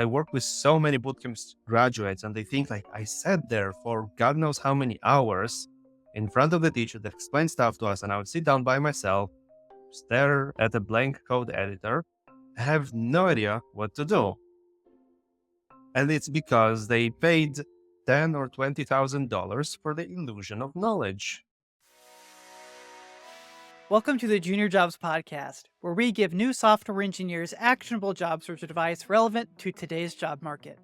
I work with so many bootcamp graduates, and they think like I sat there for God knows how many hours in front of the teacher that explained stuff to us, and I would sit down by myself, stare at a blank code editor, have no idea what to do. And it's because they paid $10,000 or $20,000 for the illusion of knowledge. Welcome to the Junior Jobs Podcast, where we give new software engineers actionable job search advice relevant to today's job market.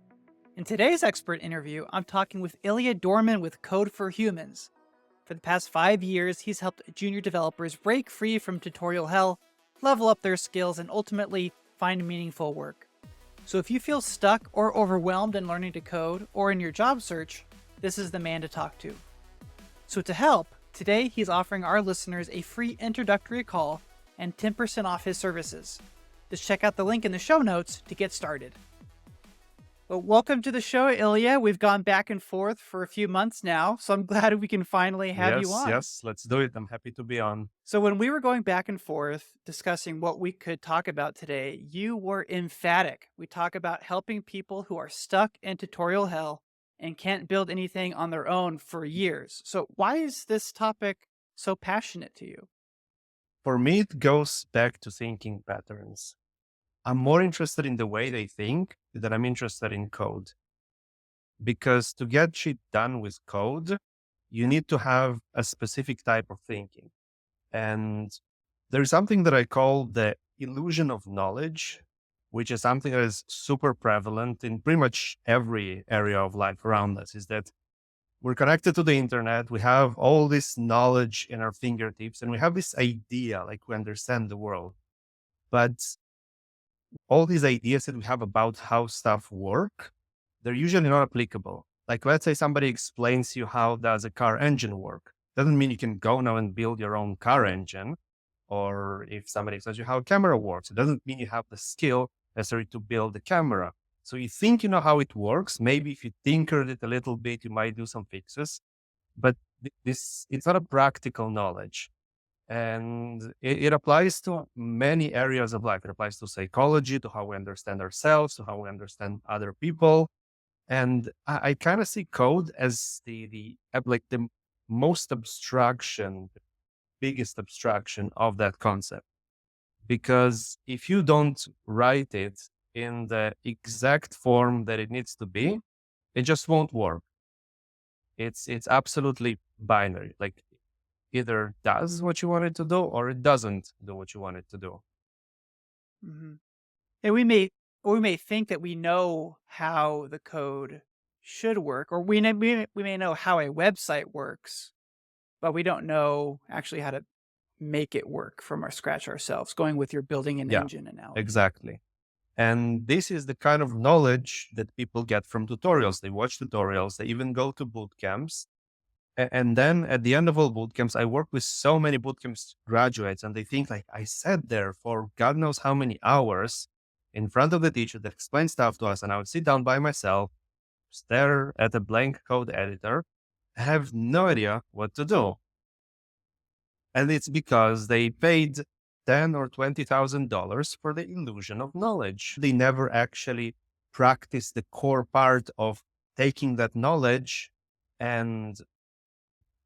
In today's expert interview, I'm talking with Ilya Dorman with Code for Humans. For the past 5 years, he's helped junior developers break free from tutorial hell, level up their skills, and ultimately find meaningful work. So if you feel stuck or overwhelmed in learning to code or in your job search, this is the man to talk to. So to help, today he's offering our listeners a free introductory call and 10% off his services. Just check out the link in the show notes to get started. Well, welcome to the show, Ilya. We've gone back and forth for a few months now, so I'm glad we can finally have you on. Yes, let's do it. I'm happy to be on. So when we were going back and forth discussing what we could talk about today, you were emphatic. We talk about helping people who are stuck in tutorial hell and can't build anything on their own for years. So why is this topic so passionate to you? For me, it goes back to thinking patterns. I'm more interested in the way they think than I'm interested in code. Because to get shit done with code, you need to have a specific type of thinking. And there's something that I call the illusion of knowledge, which is something that is super prevalent in pretty much every area of life around us, is that we're connected to the internet. We have all this knowledge in our fingertips, and we have this idea, like we understand the world. But all these ideas that we have about how stuff work, they're usually not applicable. Like, let's say somebody explains to you how does a car engine work. Doesn't mean you can go now and build your own car engine. Or if somebody explains you how a camera works, it doesn't mean you have the skill necessary to build the camera. So you think you know how it works. Maybe if you tinkered it a little bit, you might do some fixes. But it's not a practical knowledge. And it applies to many areas of life. It applies to psychology, to how we understand ourselves, to how we understand other people. And I kind of see code as the most abstraction, biggest abstraction of that concept. Because if you don't write it in the exact form that it needs to be, it just won't work. It's absolutely binary. Like, either does what you want it to do or it doesn't do what you want it to do. Mm-hmm. And we may think that we know how the code should work, or we may know how a website works, but we don't know actually how to make it work from our scratch ourselves, going with your building an Yeah, engine analogy. exactly. And this is the kind of knowledge that people get from tutorials. They watch tutorials, they even go to boot camps. And then at the end of all boot camps, I work with so many boot camps graduates, and they think like I sat there for God knows how many hours in front of the teacher that explained stuff to us, and I would sit down by myself, stare at a blank code editor, have no idea what to do. And it's because they paid $10,000 or $20,000 for the illusion of knowledge. They never actually practice the core part of taking that knowledge and,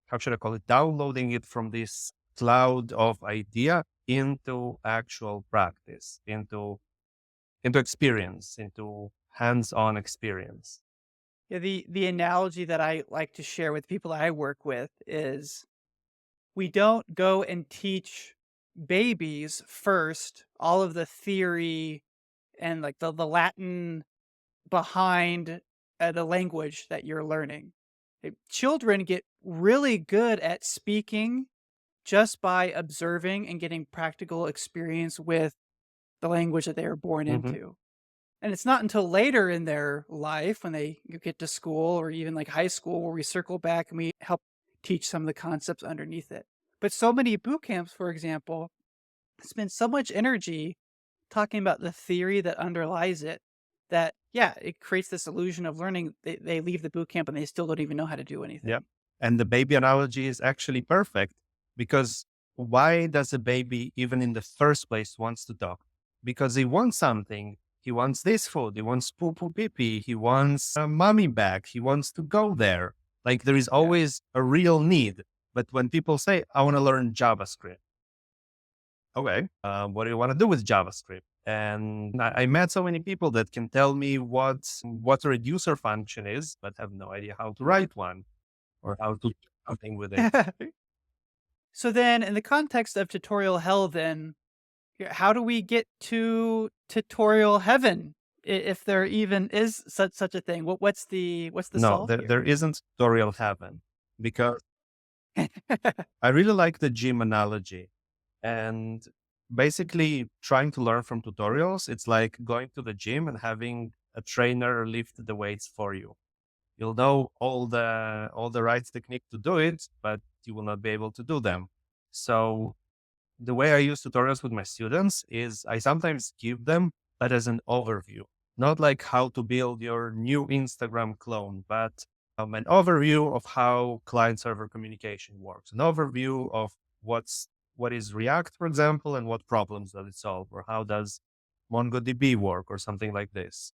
how should I call it, downloading it from this cloud of idea into actual practice, into experience, into hands-on experience. Yeah, the analogy that I like to share with people I work with is we don't go and teach babies first all of the theory and like the Latin behind the language that you're learning. Children get really good at speaking just by observing and getting practical experience with the language that they were born into. And it's not until later in their life when they get to school or even like high school where we circle back and we help teach some of the concepts underneath it. But so many boot camps, for example, spend so much energy talking about the theory that underlies it that, yeah, it creates this illusion of learning. They leave the boot camp and they still don't even know how to do anything. Yeah. And the baby analogy is actually perfect, because why does a baby even in the first place wants to talk? Because they want something He wants this food. He wants poo poo pee pee. He wants a mommy bag. He wants to go there. Like there is Yeah. always a real need. But when people say, I want to learn JavaScript, okay, what do you want to do with JavaScript? And I met so many people that can tell me what a reducer function is, but have no idea how to write one or how to do something with it. So then in the context of tutorial hell then, how do we get to tutorial heaven? If there even is such a thing? What's the No, solve there here? isn't tutorial heaven because I really like the gym analogy. And basically, trying to learn from tutorials, it's like going to the gym and having a trainer lift the weights for you. You'll know all the right technique to do it, but you will not be able to do them. So the way I use tutorials with my students is I sometimes give them, but as an overview, not like how to build your new Instagram clone, but an overview of how client server communication works, an overview of what is React, for example, and what problems does it solve, or how does MongoDB work, or something like this.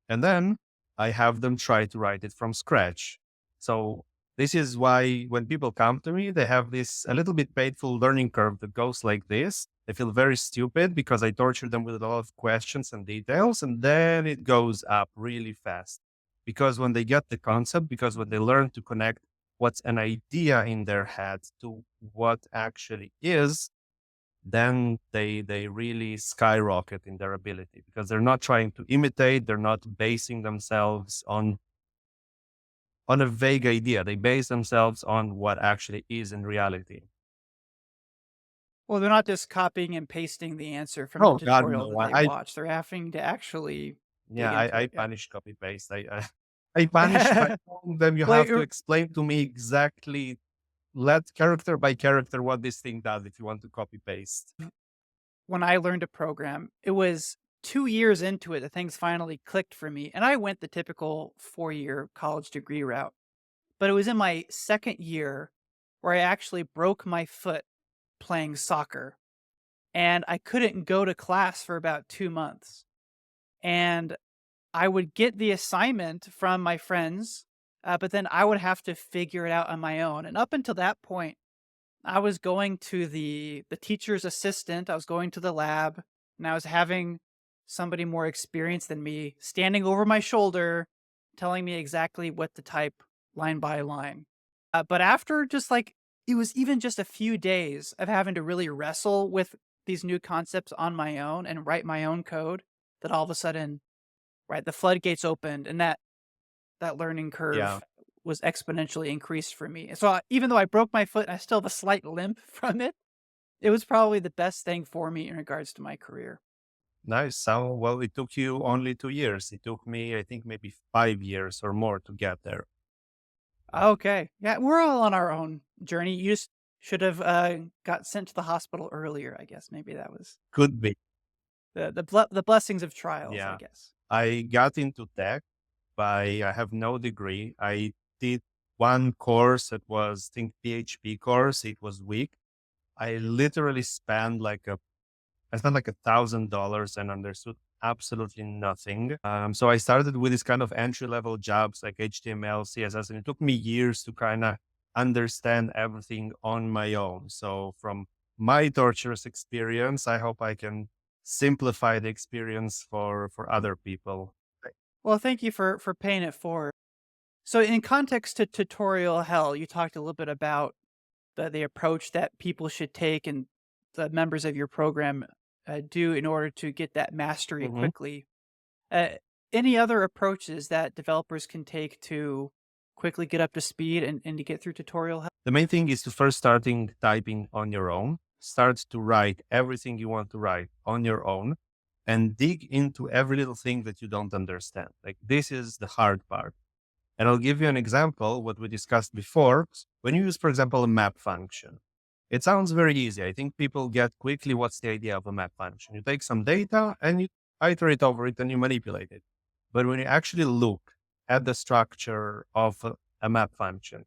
And then I have them try to write it from scratch. So this is why when people come to me, they have this a little bit painful learning curve that goes like this. They feel very stupid because I torture them with a lot of questions and details. And then it goes up really fast. Because when they get the concept, because when they learn to connect what's an idea in their head to what actually is, then they really skyrocket in their ability because they're not trying to imitate, they're not basing themselves on a vague idea. They base themselves on what actually is in reality. Well, they're not just copying and pasting the answer from the Oh God, tutorial no! that they watch. They're having to actually dig Yeah, into I it. Yeah. punish copy paste. I punish by telling them you Well, have to explain to me exactly, let character by character what this thing does if you want to copy paste. when I learned to program, it was 2 years into it that things finally clicked for me, and I went the typical 4-year college degree route. But it was in my 2nd year where I actually broke my foot playing soccer, and I couldn't go to class for about 2 months. And I would get the assignment from my friends, but then I would have to figure it out on my own, and up until that point, I was going to the teacher's assistant, I was going to the lab, and I was having somebody more experienced than me standing over my shoulder, telling me exactly what to type line by line. But after just like it was even just a few days of having to really wrestle with these new concepts on my own and write my own code, that all of a sudden, right, the floodgates opened and that learning Yeah, curve was exponentially increased for me. So, even though I broke my foot and I still have a slight limp from it, it was probably the best thing for me in regards to my career. nice. So well, it took you only 2 years. It took me, I think, maybe 5 years or more to get there. Okay. Yeah, we're all on our own journey. You just should have, got sent to the hospital earlier, I guess. Maybe that was Could be. the blessings of trials, I Yeah. guess. I got into tech I have no degree. I did one course that was, I think, PHP course. It was weak. I literally I spent like $1,000 and understood absolutely nothing. So I started with this kind of entry level jobs like HTML, CSS, and it took me years to kind of understand everything on my own. So from my torturous experience, I hope I can simplify the experience for other people. Well, thank you for paying it forward. So in context to tutorial hell, you talked a little bit about the approach that people should take and the members of your program do in order to get that mastery Mhm. quickly. Uh, any other approaches that developers can take to quickly get up to speed and to get through tutorial hell? The main thing is to first starting typing on your own. Start to write everything you want to write on your own and dig into every little thing that you don't understand. Like this is the hard part. And I'll give you an example, what we discussed before. When you use, for example, a map function, it sounds very easy. I think people get quickly what's the idea of a map function. You take some data and you iterate over it and you manipulate it. But when you actually look at the structure of a map function,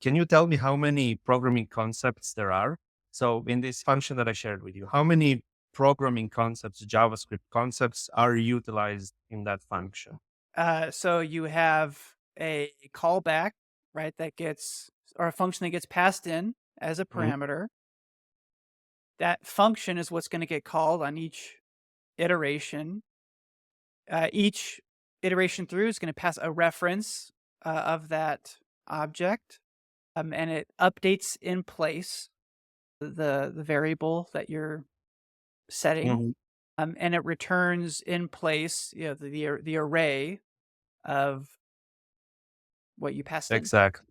can you tell me how many programming concepts there are? So in this function that I shared with you, how many programming concepts, JavaScript concepts are utilized in that function? So you have a callback, right? That gets or a function that gets passed in as a Mhm. parameter. That function is what's going to get called on each iteration. Each iteration through is going to pass a reference of that object, and it updates in place the variable that you're setting, Mhm. and it returns in place, the array of what you passed in. Exactly.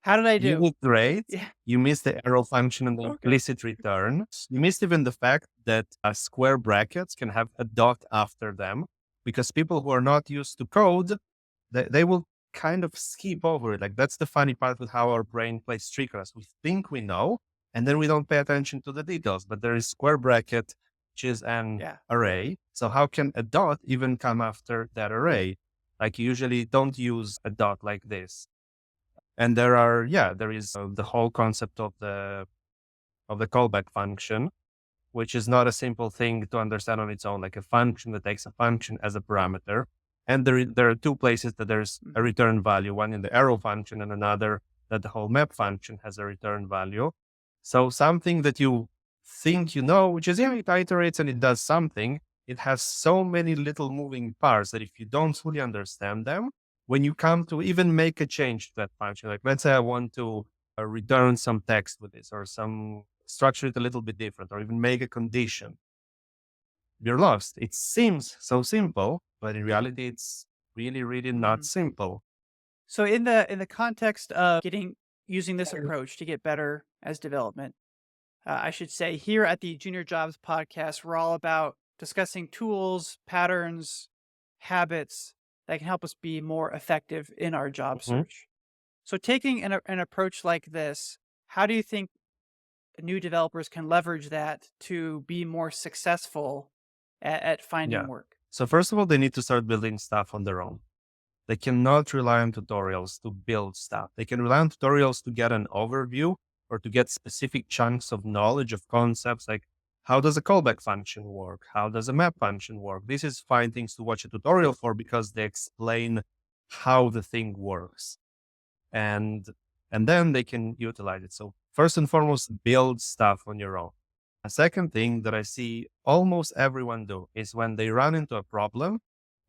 How did I You do? did great. Yeah. You missed the arrow function and the Okay. implicit return. You missed even the fact that square brackets can have a dot after them, because people who are not used to code, they will kind of skip over it. Like, that's the funny part with how our brain plays trick on us. We think we know, and then we don't pay attention to the details. But there is square bracket, which is an Yeah. array. So how can a dot even come after that array? Like, you usually don't use a dot like this. And there is the whole concept of the callback function, which is not a simple thing to understand on its own, like a function that takes a function as a parameter. And there are two places that there's a Mhm. return value, one in the arrow function and another that the whole map function has a return value. So something that you think you know, which is, yeah, it iterates and it does something, it has so many little moving parts that if you don't fully understand them, when you come to even make a change to that function, like let's say I want to return some text with this or some structure it a little bit different or even make a condition, you're lost. It seems so simple, but in reality, it's really, really not Mhm. simple. So in the context of getting using this approach to get better as development, I should say here at the Junior Jobs podcast, we're all about discussing tools, patterns, habits that can help us be more effective in our job Mhm. search. So taking an approach like this, how do you think new developers can leverage that to be more successful at Yeah. finding work? So first of all, they need to start building stuff on their own. They cannot rely on tutorials to build stuff. They can rely on tutorials to get an overview or to get specific chunks of knowledge of concepts like how does a callback function work? How does a map function work? This is fine things to watch a tutorial for because they explain how the thing works. And then they can utilize it. So first and foremost, build stuff on your own. A second thing that I see almost everyone do is when they run into a problem,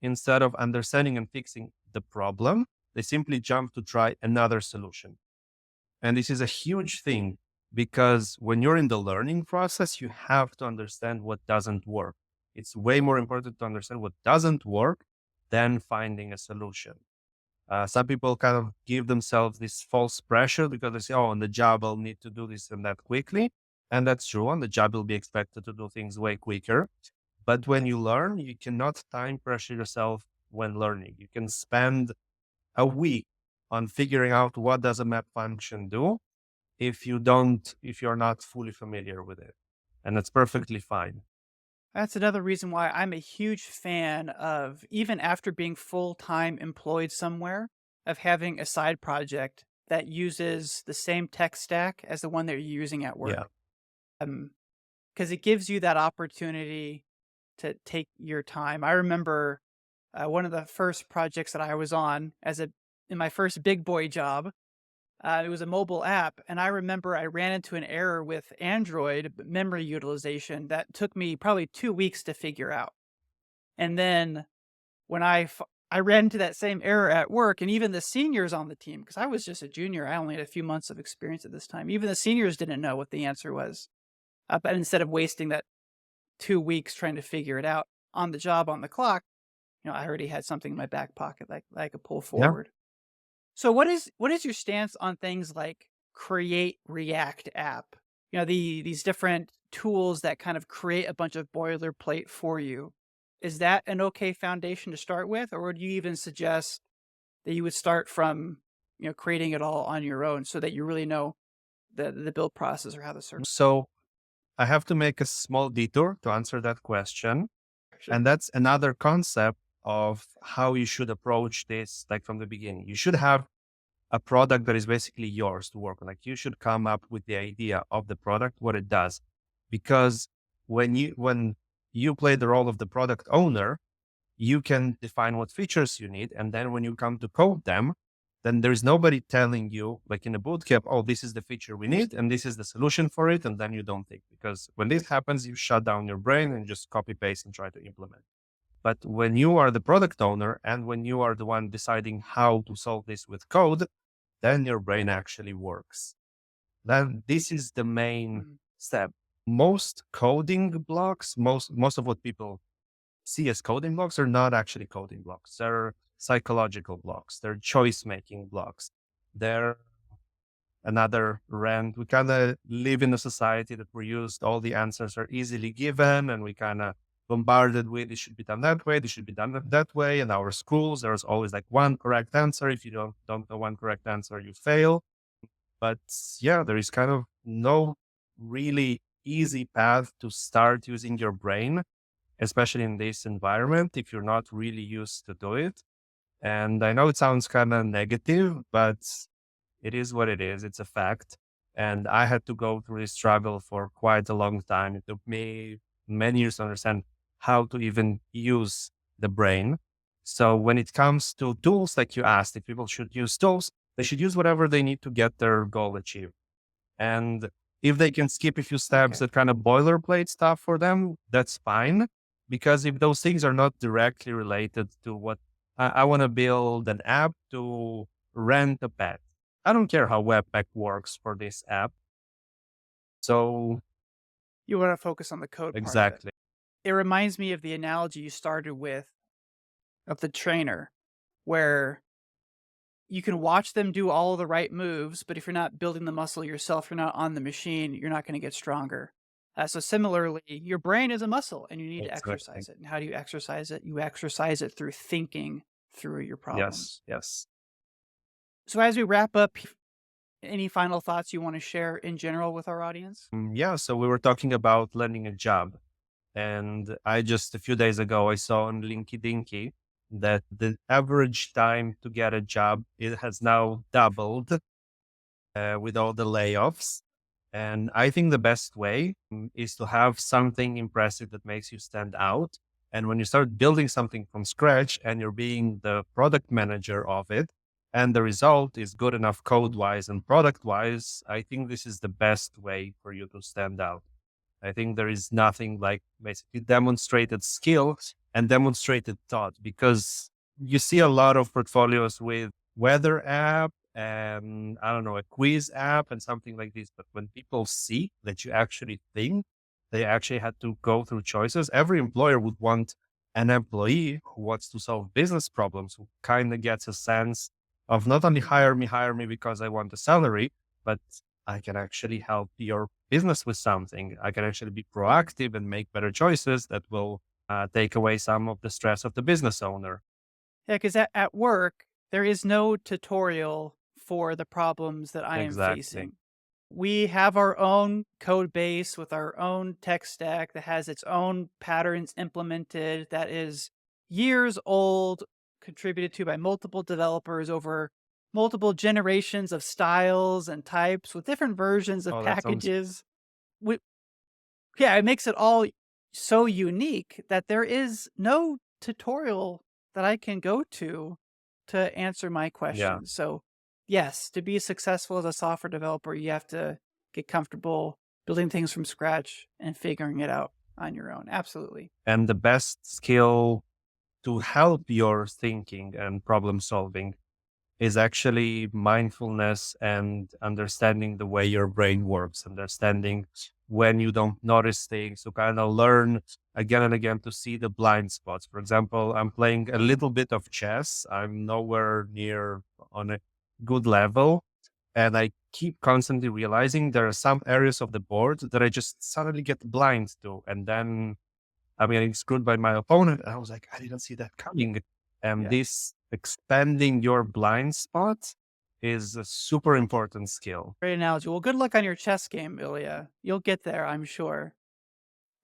instead of understanding and fixing the problem, they simply jump to try another solution. And this is a huge thing because when you're in the learning process, you have to understand what doesn't work. It's way more important to understand what doesn't work than finding a solution. Some people kind of give themselves this false pressure because they say, oh, on the job, I'll need to do this and that quickly. And that's true. On the job, you'll be expected to do things way quicker. But when you learn, you cannot time pressure yourself when learning. You can spend a week on figuring out what does a map function do if you're not fully familiar with it. And that's perfectly fine. That's another reason why I'm a huge fan of, even after being full-time employed somewhere, of having a side project that uses the same tech stack as the one that you're using at Yeah. work. Because it gives you that opportunity to take your time. I remember one of the first projects that I was on in my first big boy job. It was a mobile app, and I remember I ran into an error with Android memory utilization that took me probably 2 weeks to figure out. And then when I ran into that same error at work, and even the seniors on the team, because I was just a junior, I only had a few months of experience at this time. Even the seniors didn't know what the answer was. But instead of wasting that 2 weeks trying to figure it out on the job on the clock, I already had something in my back pocket that I could pull Yeah. forward. So what is your stance on things like Create React app? These different tools that kind of create a bunch of boilerplate for you. Is that an okay foundation to start with, or would you even suggest that you would start from, creating it all on your own so that you really know the build process or how the service. So I have to make a small detour to answer that question. Sure. And that's another concept of how you should approach this, like from the beginning. You should have a product that is basically yours to work on. Like, you should come up with the idea of the product, what it does. Because when you play the role of the product owner, you can define what features you need. And then when you come to code them, then there's nobody telling you, like in a bootcamp, oh, this is the feature we need and this is the solution for it. And then you don't think, because when this happens, you shut down your brain and just copy paste and try to implement. But when you are the product owner and when you are the one deciding how to solve this with code, then your brain actually works. Then this is the main Mhm. step. Most coding blocks, most of what people see as coding blocks are not actually coding blocks. They're psychological blocks. They're choice making blocks. They're another rant. We kind of live in a society that we're used, all the answers are easily given and we kind of bombarded with it should be done that way, this should be done that way. In our schools, there's always like one correct answer. If you don't know one correct answer, you fail. But yeah, there is kind of no really easy path to start using your brain, especially in this environment, if you're not really used to do it. And I know it sounds kind of negative, but it is what it is. It's a fact. And I had to go through this struggle for quite a long time. It took me many years to understand how to even use the brain. So when it comes to tools, like you asked, if people should use tools, they should use whatever they need to get their goal achieved. And if they can skip a few steps, Okay. that kind of boilerplate stuff for them, that's fine. Because if those things are not directly related to what I want to build an app to rent a pet. I don't care how Webpack works for this app. So You want to focus on the code part of it. exactly. It reminds me of the analogy you started with of the trainer, where you can watch them do all of the right moves, but if you're not building the muscle yourself, you're not on the machine, you're not going to get stronger. So similarly, your brain is a muscle and you need to Exactly. exercise it. And how do you exercise it? You exercise it through thinking through your Yes. problems. Yes. So as we wrap up, any final thoughts you want to share in general with our audience? Yeah. So we were talking about landing a job. And I just a few days ago, I saw on LinkedIn that the average time to get a job, it has now doubled with all the layoffs. And I think the best way is to have something impressive that makes you stand out. And when you start building something from scratch and you're being the product manager of it, and the result is good enough code wise and product wise, I think this is the best way for you to stand out. I think there is nothing like basically demonstrated skill and demonstrated thought, because you see a lot of portfolios with weather app and I don't know, a quiz app and something like this. But when people see that you actually think, they actually had to go through choices. Every employer would want an employee who wants to solve business problems, who kind of gets a sense of not only hire me because I want a salary, but I can actually help your business with something. I can actually be proactive and make better choices that will take away some of the stress of the business owner. Yeah, because at work, there is no tutorial for the problems that I am Exactly. facing. We have our own code base with our own tech stack that has its own patterns implemented, that is years old, contributed to by multiple developers over multiple generations of styles and types with different versions of Oh, that sounds packages. We, yeah, it makes it all so unique that there is no tutorial that I can go to answer my yeah. questions. So, yes, to be successful as a software developer, you have to get comfortable building things from scratch and figuring it out on your own. Absolutely. And the best skill to help your thinking and problem solving is actually mindfulness and understanding the way your brain works, understanding when you don't notice things, to kind of learn again and again to see the blind spots. For example, I'm playing a little bit of chess. I'm nowhere near on a good level. And I keep constantly realizing there are some areas of the board that I just suddenly get blind to. And then I'm getting screwed by my opponent. And I was like, I didn't see that coming. And Yeah. this expanding your blind spot is a super important skill. Great analogy. Well, good luck on your chess game, Ilya. You'll get there, I'm sure.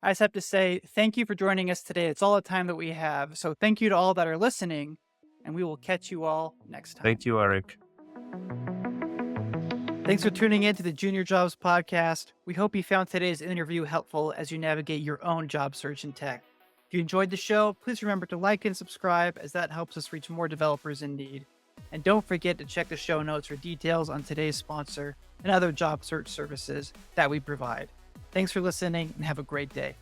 I just have to say thank you for joining us today. It's all the time that we have. So, thank you to all that are listening, and we will catch you all next Thank time. you, Eric. Thanks for tuning in to the Junior Jobs Podcast. We hope you found today's interview helpful as you navigate your own job search in tech. If you enjoyed the show, please remember to like and subscribe, as that helps us reach more developers in need. And don't forget to check the show notes for details on today's sponsor and other job search services that we provide. Thanks for listening and have a great day.